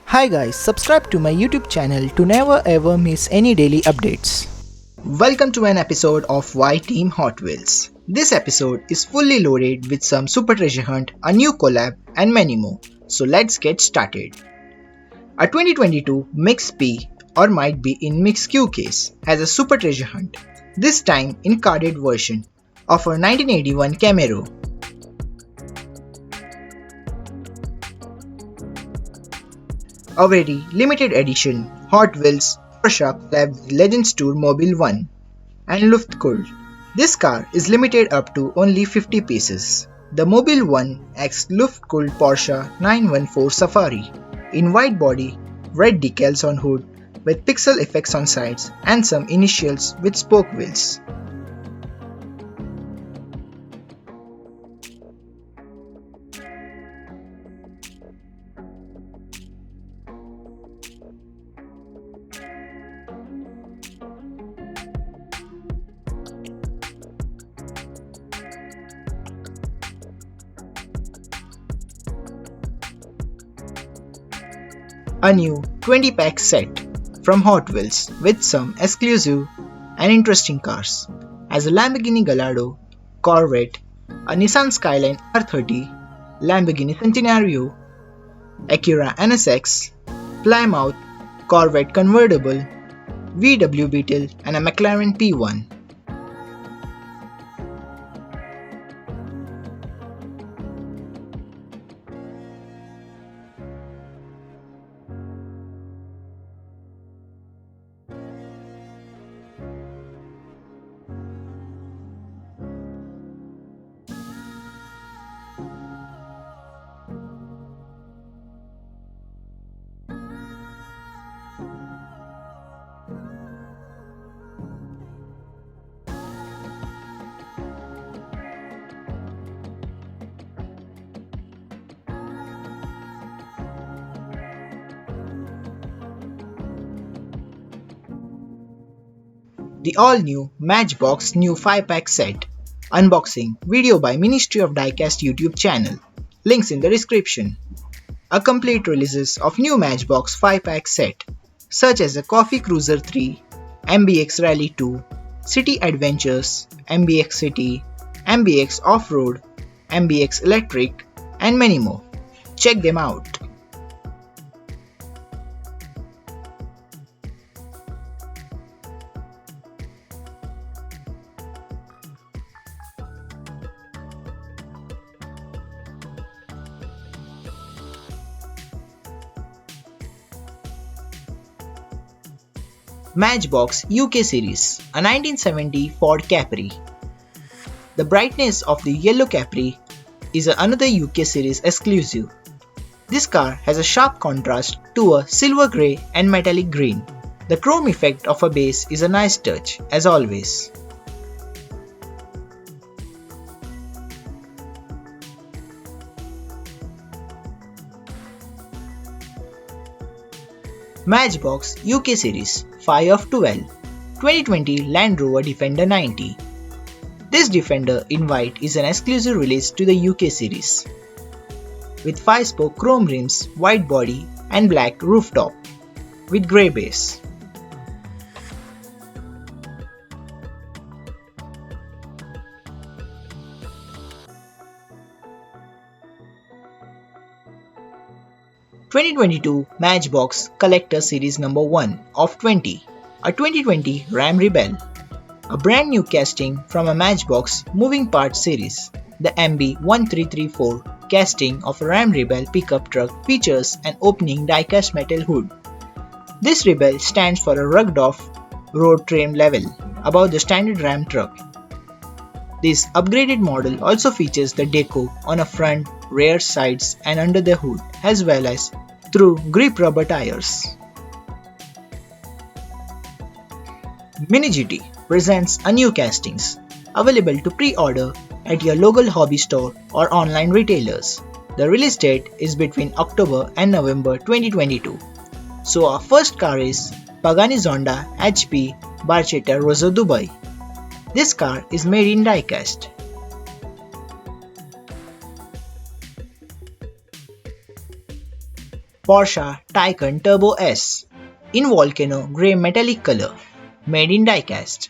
Hi guys, subscribe to my YouTube channel to never ever miss any daily updates. Welcome to an episode of Y Team Hot Wheels. This episode is fully loaded with some super treasure hunt, a new collab and many more. So let's get started. A 2022 Mix P or might be in Mix Q case has a super treasure hunt, this time in carded version of a 1981 Camaro. A very limited edition Hot Wheels Porsche collab with Legends Tour Mobil 1 and Luftgekühlt. This car is limited up to only 50 pieces. The Mobil 1 X Luftgekühlt Porsche 914 Safari in white body, red decals on hood with pixel effects on sides and some initials with spoke wheels. A new 20-pack set from Hot Wheels with some exclusive and interesting cars as a Lamborghini Gallardo, Corvette, a Nissan Skyline R30, Lamborghini Centenario, Acura NSX, Plymouth, Corvette Convertible, VW Beetle and a McLaren P1. The all-new Matchbox new 5-pack set. Unboxing video by Ministry of Diecast YouTube channel. Links in the description. A complete releases of new Matchbox 5-pack set such as the Coffee Cruiser 3, MBX Rally 2, City Adventures, MBX City, MBX Off-Road, MBX Electric and many more. Check them out. Matchbox UK Series, a 1970 Ford Capri. The brightness of the yellow Capri is another UK Series exclusive. This car has a sharp contrast to a silver grey and metallic green. The chrome effect of a base is a nice touch, as always. Matchbox UK Series 5 of 12 2020 Land Rover Defender 90. This Defender in white is an exclusive release to the UK series. With 5-spoke chrome rims, white body and black rooftop with grey base. (2022) Matchbox Collector Series number 1 of 20, a 2020 Ram Rebel, a brand new casting from a Matchbox moving parts series. The MB1334 casting of a Ram Rebel pickup truck features an opening die-cast metal hood. This Rebel stands for a rugged-off road trim level above the standard Ram truck. This upgraded model also features the deco on a front, rear sides and under the hood, as well as through grip rubber tires. Mini GT presents a new castings, available to pre-order at your local hobby store or online retailers. The release date is between October and November 2022. So our first car is Pagani Zonda HP Barchetta Rosso Dubai. This car is made in die-cast. Porsche Taycan Turbo S in volcano grey metallic color, made in diecast.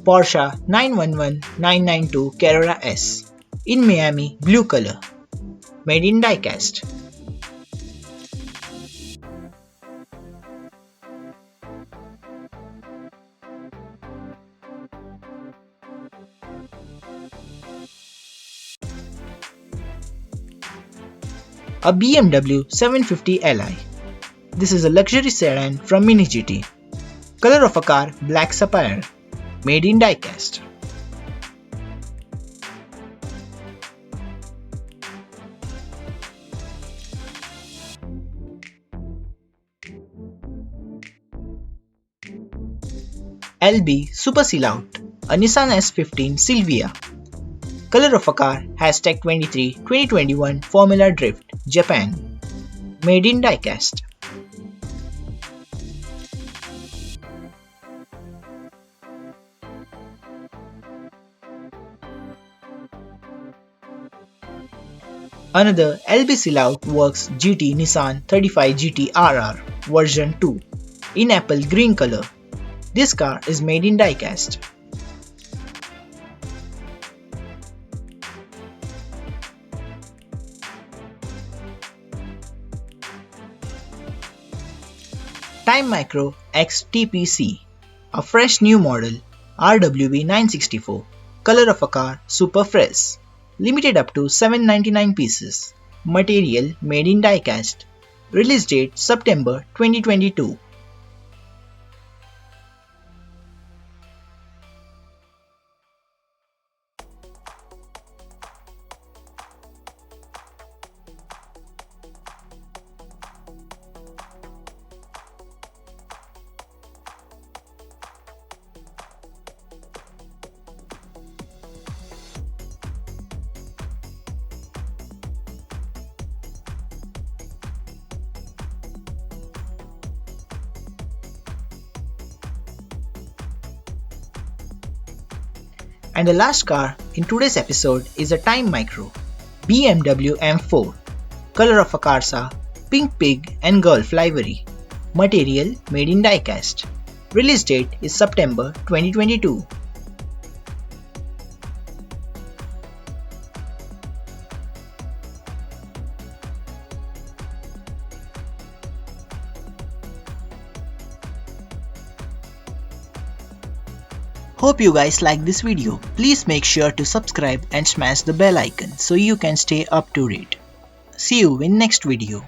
Porsche 911992 Carrera S in Miami blue color, made in diecast. A BMW 750 Li. This is a luxury sedan from Mini GT. Color of a car black sapphire, made in diecast. LB Super Sellout, a Nissan S15 Silvia. Color of a car #23 2021 Formula Drift, Japan, made in diecast. Another LB Sellout Works GT Nissan 35 GT RR version 2 in apple green color. This car is made in diecast. Time Micro X TPC, a fresh new model RWB 964, color of a car super fresh, limited up to 799 pieces, material made in diecast, release date September 2022. And the last car in today's episode is a Time Micro BMW M4. Color of a Carsa, pink pig and Gulf livery. Material made in diecast. Release date is September 2022. Hope you guys like this video. Please make sure to subscribe and smash the bell icon so you can stay up to date. See you in next video.